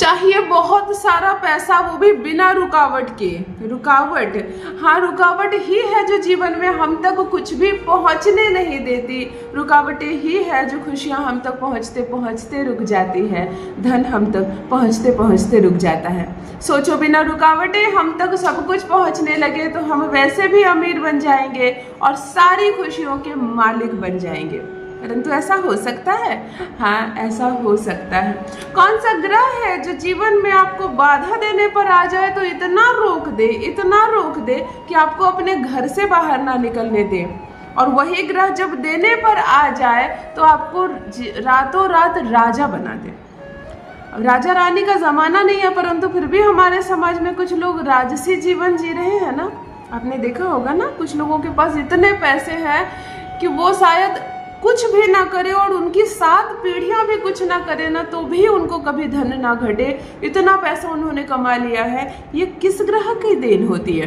चाहिए बहुत सारा पैसा, वो भी बिना रुकावट के। रुकावट, हाँ रुकावट ही है जो जीवन में हम तक कुछ भी पहुंचने नहीं देती। रुकावटें ही है जो खुशियां हम तक पहुंचते पहुंचते रुक जाती है, धन हम तक पहुंचते पहुंचते रुक जाता है। सोचो बिना रुकावटें हम तक सब कुछ पहुंचने लगे तो हम वैसे भी अमीर बन जाएंगे और सारी खुशियों के मालिक बन जाएंगे। परंतु ऐसा हो सकता है? हाँ ऐसा हो सकता है। कौन सा ग्रह है जो जीवन में आपको बाधा देने पर आ जाए तो इतना रोक दे, इतना रोक दे कि आपको अपने घर से बाहर ना निकलने दे, और वही ग्रह जब देने पर आ जाए तो आपको रातों रात राजा बना दे। राजा रानी का जमाना नहीं है, परंतु फिर भी हमारे समाज में कुछ लोग राजसी जीवन जी रहे हैं ना। आपने देखा होगा ना, कुछ लोगों के पास इतने पैसे हैं कि वो शायद कुछ भी ना करे और उनकी 7 पीढ़ियां भी कुछ ना करे ना तो भी उनको कभी धन ना घटे, इतना पैसा उन्होंने कमा लिया है। ये किस ग्रह की देन होती है?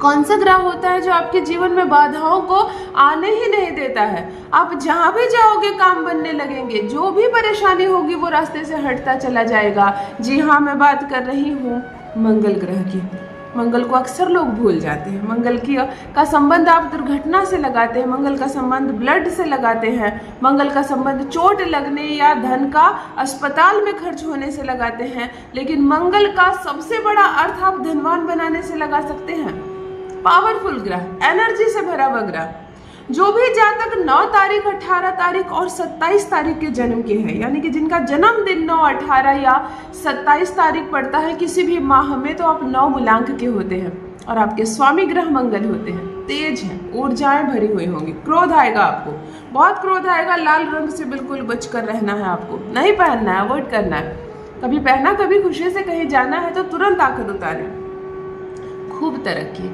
कौन सा ग्रह होता है जो आपके जीवन में बाधाओं को आने ही नहीं देता है? आप जहां भी जाओगे काम बनने लगेंगे, जो भी परेशानी होगी वो रास्ते से हटता चला जाएगा। जी हाँ, मैं बात कर रही हूँ मंगल ग्रह की। मंगल को अक्सर लोग भूल जाते हैं। मंगल का संबंध आप दुर्घटना से लगाते हैं, मंगल का संबंध ब्लड से लगाते हैं, मंगल का संबंध चोट लगने या धन का अस्पताल में खर्च होने से लगाते हैं। लेकिन मंगल का सबसे बड़ा अर्थ आप धनवान बनाने से लगा सकते हैं। पावरफुल ग्रह, एनर्जी से भरा हुआ ग्रह। जो भी जातक 9 तारीख, 18 तारीख और 27 तारीख के जन्म के हैं, यानी कि जिनका जन्मदिन 9, 18 या 27 तारीख पड़ता है किसी भी माह में, तो आप 9 मूलांक के होते हैं और आपके स्वामी ग्रह मंगल होते हैं। तेज हैं, ऊर्जाएं भरी हुई होंगी, क्रोध आएगा आपको, बहुत क्रोध आएगा। लाल रंग से बिल्कुल बचकर रहना है आपको, नहीं पहनना है, अवॉइड करना है। कभी पहना, कभी खुशी से कहीं जाना है तो तुरंत आकर उतारें। खूब तरक्की,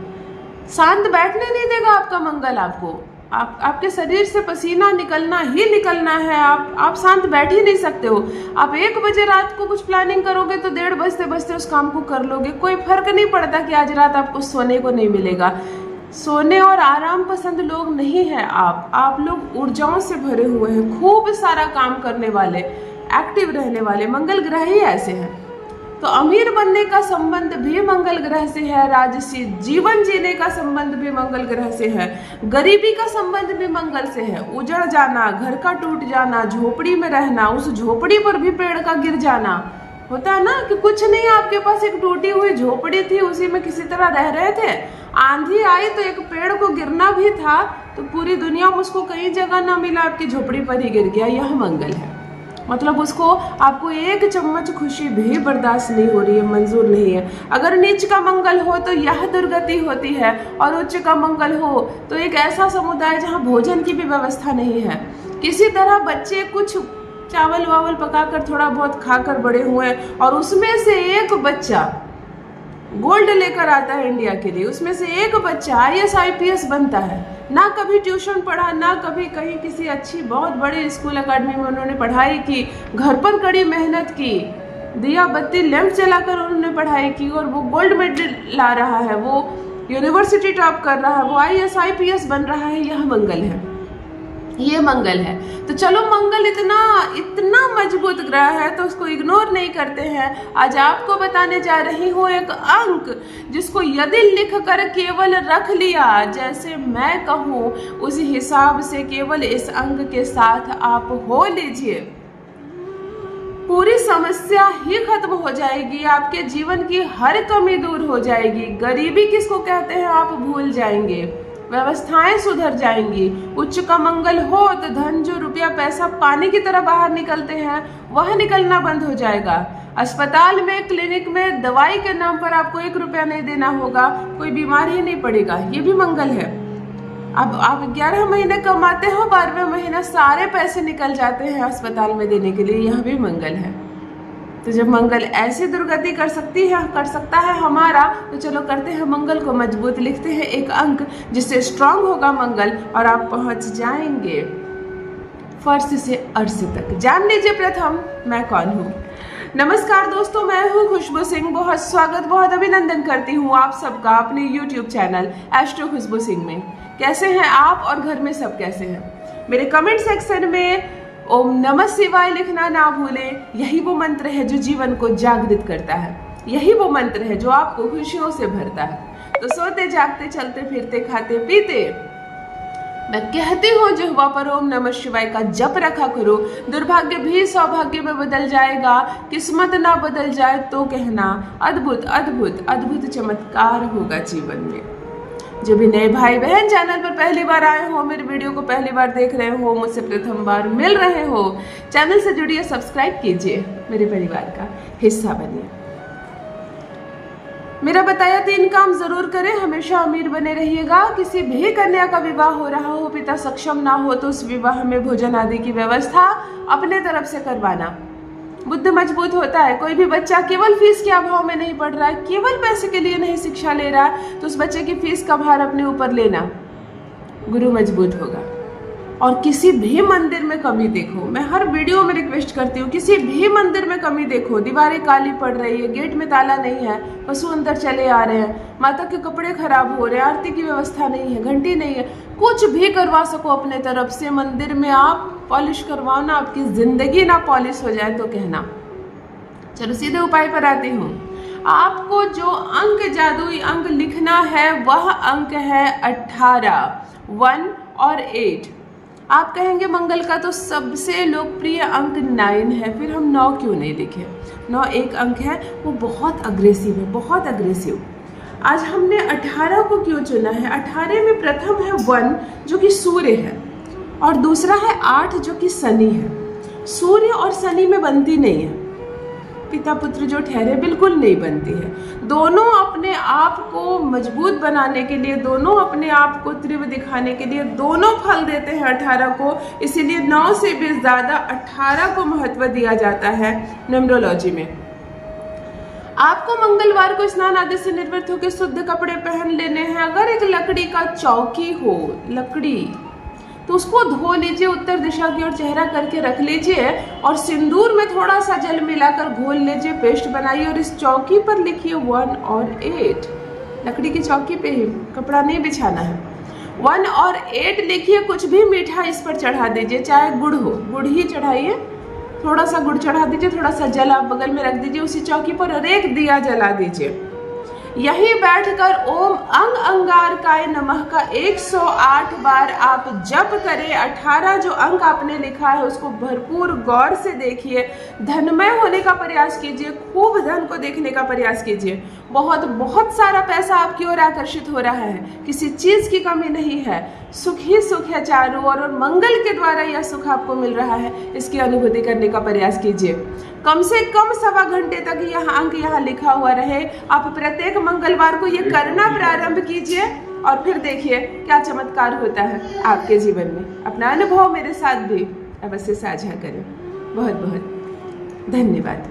शांत बैठने नहीं देगा आपका मंगल आपको। आपके शरीर से पसीना निकलना ही निकलना है। आप शांत बैठ ही नहीं सकते हो। आप 1 बजे रात को कुछ प्लानिंग करोगे तो 1:30 बजते बजते उस काम को कर लोगे। कोई फर्क नहीं पड़ता कि आज रात आपको सोने को नहीं मिलेगा। सोने और आराम पसंद लोग नहीं हैं आप लोग ऊर्जाओं से भरे हुए हैं, खूब सारा काम करने वाले, एक्टिव रहने वाले। मंगल ग्रह ही ऐसे हैं। तो अमीर बनने का संबंध भी मंगल ग्रह से है, राजसी जीवन जीने का संबंध भी मंगल ग्रह से है, गरीबी का संबंध भी मंगल से है। उजड़ जाना, घर का टूट जाना, झोपड़ी में रहना, उस झोपड़ी पर भी पेड़ का गिर जाना। होता है ना कि कुछ नहीं, आपके पास एक टूटी हुई झोपड़ी थी, उसी में किसी तरह रह रहे थे, आंधी आई तो एक पेड़ को गिरना भी था तो पूरी दुनिया में उसको कहीं जगह ना मिला, आपकी झोपड़ी पर ही गिर गया। यह मंगल है। मतलब उसको आपको 1 चम्मच खुशी भी बर्दाश्त नहीं हो रही है, मंजूर नहीं है। अगर नीच का मंगल हो तो यह दुर्गति होती है, और उच्च का मंगल हो तो एक ऐसा समुदाय जहां भोजन की भी व्यवस्था नहीं है। किसी तरह बच्चे कुछ चावल वावल पकाकर थोड़ा बहुत खाकर बड़े हुए, और उसमें से एक बच्चा गोल्ड लेकर आता है इंडिया के लिए, उसमें से एक बच्चा IAS IPS बनता है। ना कभी ट्यूशन पढ़ा, ना कभी कहीं किसी अच्छी बहुत बड़े स्कूल अकेडमी में उन्होंने पढ़ाई की, घर पर कड़ी मेहनत की, दिया बत्ती लैंप जलाकर उन्होंने पढ़ाई की, और वो गोल्ड मेडल ला रहा है, वो यूनिवर्सिटी टॉप कर रहा है, वो IAS IPS बन रहा है। यह मंगल है, ये मंगल है। तो चलो, मंगल इतना मजबूत ग्रह है तो उसको इग्नोर नहीं करते हैं। आज आपको बताने जा रही हूँ एक अंक जिसको यदि लिख कर केवल रख लिया, जैसे मैं कहूँ उस हिसाब से केवल इस अंक के साथ आप हो लीजिए, पूरी समस्या ही खत्म हो जाएगी। आपके जीवन की हर कमी दूर हो जाएगी। गरीबी किसको कहते हैं आप भूल जाएंगे, व्यवस्थाएं सुधर जाएंगी। उच्च का मंगल हो तो धन, जो रुपया पैसा पानी की तरह बाहर निकलते हैं, वह निकलना बंद हो जाएगा। अस्पताल में, क्लिनिक में दवाई के नाम पर आपको 1 रुपया नहीं देना होगा, कोई बीमार ही नहीं पड़ेगा। ये भी मंगल है। अब आप 11 महीने कमाते हो, 12वें महीना सारे पैसे निकल जाते हैं अस्पताल में देने के लिए, यह भी मंगल है। तो जब मंगल ऐसी दुर्गति कर सकता है हमारा, तो चलो करते हैं मंगल को मजबूत। लिखते हैं एक अंक जिससे स्ट्रांग होगा मंगल और आप पहुंच जाएंगे फर्श से अर्श तक। जान लीजिए प्रथम मैं कौन हूँ। नमस्कार दोस्तों, मैं हूँ खुशबू सिंह। बहुत स्वागत, बहुत अभिनंदन करती हूँ आप सबका अपने YouTube चैनल एस्ट्रो खुशबू सिंह में। कैसे हैं आप और घर में सब कैसे हैं? मेरे कमेंट सेक्शन में ओम नमः शिवाय लिखना ना भूलें। यही वो मंत्र है जो जीवन को जागृत करता है, यही वो मंत्र है जो आपको खुशियों से भरता है। तो सोते जागते चलते फिरते खाते पीते मैं कहती हूँ जिह्वा पर ओम नमः शिवाय का जप रखा करो। दुर्भाग्य भी सौभाग्य में बदल जाएगा, किस्मत ना बदल जाए तो कहना अद्भुत अद्भुत अद्भुत चमत्कार होगा जीवन में। जो भी नए भाई बहन चैनल पर पहली बार आए हो, मेरे वीडियो को पहली बार देख रहे हो, मुझसे प्रथम बार मिल रहे हो, चैनल से जुड़िए, सब्सक्राइब कीजिए, मेरे परिवार का हिस्सा बनिए। मेरा बताया 3 काम जरूर करें, हमेशा अमीर बने रहिएगा। किसी भी कन्या का विवाह हो रहा हो, पिता सक्षम ना हो तो उस विवाह में भोजन आदि की व्यवस्था अपने तरफ से करवाना। बुद्ध मजबूत होता है। कोई भी बच्चा केवल फीस के अभाव में नहीं पढ़ रहा है, केवल पैसे के लिए नहीं शिक्षा ले रहा है, तो उस बच्चे की फीस का भार अपने ऊपर लेना, गुरु मजबूत होगा। और किसी भी मंदिर में कमी देखो, मैं हर वीडियो में रिक्वेस्ट करती हूँ, किसी भी मंदिर में कमी देखो, दीवारें काली पड़ रही है, गेट में ताला नहीं है, पशु अंदर चले आ रहे हैं, माता के कपड़े खराब हो रहे हैं, आरती की व्यवस्था नहीं है, घंटी नहीं है, कुछ भी करवा सको अपने तरफ से मंदिर में आप पॉलिश करवाओ ना, आपकी जिंदगी ना पॉलिश हो जाए तो कहना। चलो सीधे उपाय पर आती हूँ। आपको जो अंक, जादुई अंक लिखना है वह अंक है 18, 1 और 8। आप कहेंगे मंगल का तो सबसे लोकप्रिय अंक 9 है, फिर हम 9 क्यों नहीं लिखे? 9 एक अंक है, वो बहुत अग्रेसिव है, बहुत अग्रेसिव। आज हमने 18 को क्यों चुना है? 18 में प्रथम है 1 जो कि सूर्य है, और दूसरा है 8 जो कि शनि है। सूर्य और शनि में बनती नहीं है, पिता पुत्र जो ठहरे बिल्कुल नहीं बनती है। दोनों अपने आप को मजबूत बनाने के लिए, दोनों अपने आप को तीव्र दिखाने के लिए, दोनों फल देते हैं 18 को। इसीलिए 9 से भी ज़्यादा 18 को महत्व दिया जाता है न्यूमरोलॉजी में। आपको मंगलवार को स्नान आदि से निवृत्त होकर शुद्ध कपड़े पहन लेने हैं। अगर एक लकड़ी का चौकी हो, लकड़ी, तो उसको धो लीजिए, उत्तर दिशा की ओर चेहरा करके रख लीजिए और सिंदूर में थोड़ा सा जल मिलाकर घोल लीजिए, पेस्ट बनाइए और इस चौकी पर लिखिए 1 और 8। लकड़ी की चौकी पे ही, कपड़ा नहीं बिछाना है। 1 और 8 लिखिए, कुछ भी मीठा इस पर चढ़ा दीजिए, चाहे गुड़ हो, गुड़ ही चढ़ाइए, थोड़ा सा गुड़ चढ़ा दीजिए, थोड़ा सा जल आप बगल में रख दीजिए उसी चौकी पर और एक दिया जला दीजिए। यही बैठकर ओम अंग अंगारकाय नमः का 108 बार आप जप करें। 18 जो अंक आपने लिखा है उसको भरपूर गौर से देखिए, धनमय होने का प्रयास कीजिए, खूब धन को देखने का प्रयास कीजिए। बहुत बहुत सारा पैसा आपकी ओर आकर्षित हो रहा है, किसी चीज की कमी नहीं है, सुख ही सुख है चारों ओर और मंगल के द्वारा यह सुख आपको मिल रहा है, इसकी अनुभूति करने का प्रयास कीजिए। कम से कम 1.25 घंटे तक यह अंक यहाँ लिखा हुआ रहे। आप प्रत्येक मंगलवार को ये करना प्रारंभ कीजिए और फिर देखिए क्या चमत्कार होता है आपके जीवन में। अपना अनुभव मेरे साथ भी अवश्य साझा करें। बहुत बहुत धन्यवाद।